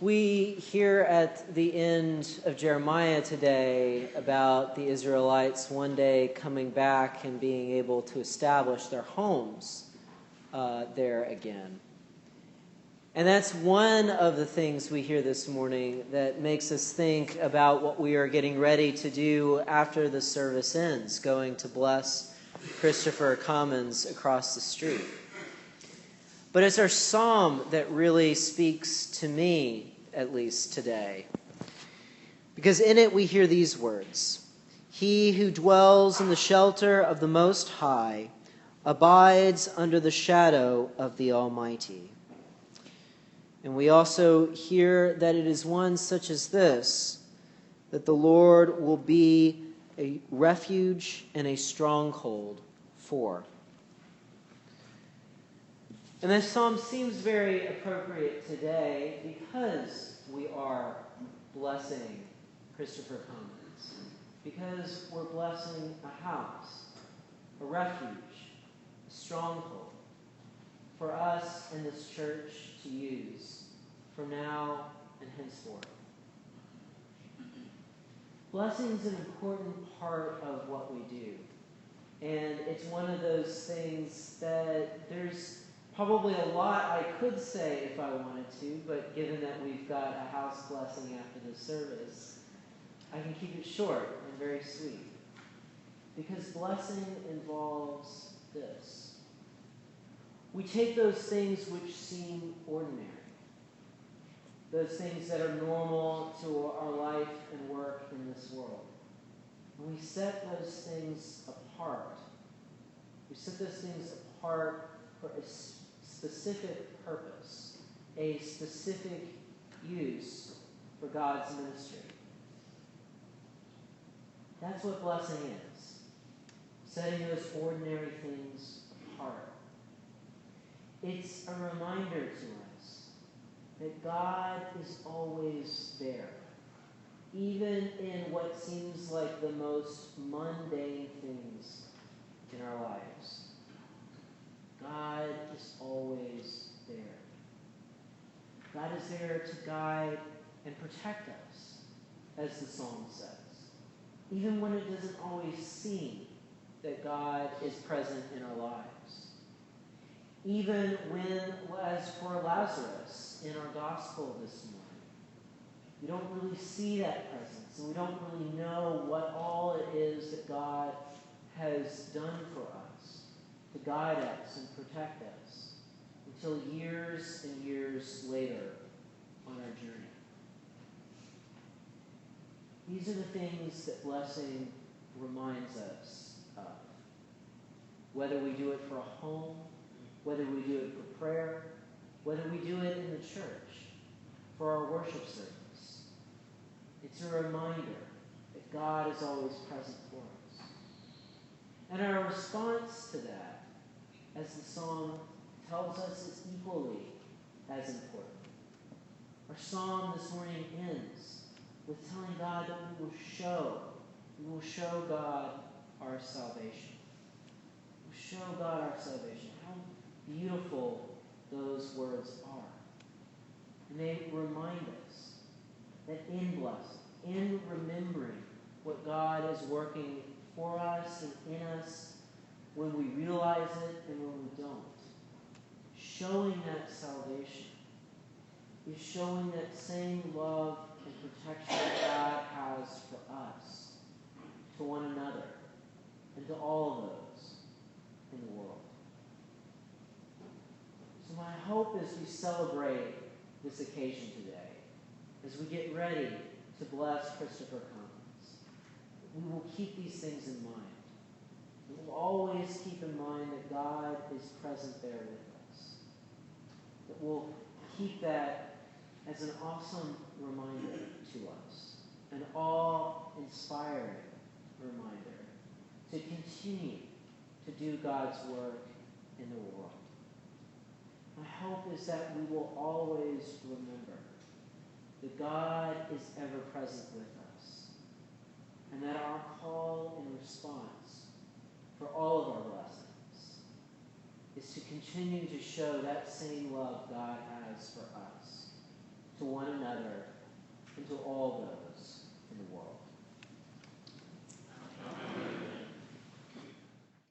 We hear at the end of Jeremiah today about the Israelites one day coming back and being able to establish their homes there again. And that's one of the things we hear this morning that makes us think about what we are getting ready to do after the service ends, going to bless Christopher Commons across the street. But it's our psalm that really speaks to me, at least today. Because in it we hear these words: "He who dwells in the shelter of the Most High abides under the shadow of the Almighty." And we also hear that it is one such as this that the Lord will be a refuge and a stronghold for. And this psalm seems very appropriate today because we are blessing Christopher Commons, because we're blessing a house, a refuge, a stronghold for us in this church to use from now and henceforth. Blessing is an important part of what we do. And it's one of those things that there's probably a lot I could say if I wanted to, but given that we've got a house blessing after the service, I can keep it short and very sweet. Because blessing involves this. We take those things which seem ordinary, those things that are normal to our life and work in this world, and we set those things apart. We set those things apart for a specific purpose, a specific use for God's ministry. That's what blessing is, setting those ordinary things apart. It's a reminder to us that God is always there, even in what seems like the most mundane things in our lives. God is always there. God is there to guide and protect us, as the psalm says, even when it doesn't always seem that God is present in our lives. Even when, as for Lazarus in our gospel this morning, we don't really see that presence, and we don't really know what all it is that God has done for us to guide us and protect us until years and years later on our journey. These are the things that blessing reminds us of. Whether we do it for a home, whether we do it for prayer, whether we do it in the church for our worship service, it's a reminder that God is always present for us. And our response to that, as the song tells us, is equally as important. Our psalm this morning ends with telling God that we will show God our salvation. We will show God our salvation. How beautiful those words are. And they remind us that in blessing, in remembering what God is working for us and in us, when we realize it and when we don't, showing that salvation is showing that same love and protection that God has for us, to one another, and to all of those in the world. So my hope as we celebrate this occasion today, as we get ready to bless Christopher Commons, we will keep these things in mind. We will always keep in mind that God is present there with us. That we'll keep that as an awesome reminder to us, an awe-inspiring reminder to continue to do God's work in the world. My hope is that we will always remember that God is ever present with us, and that our call and response for all of our blessings is to continue to show that same love God has for us to one another, and to all those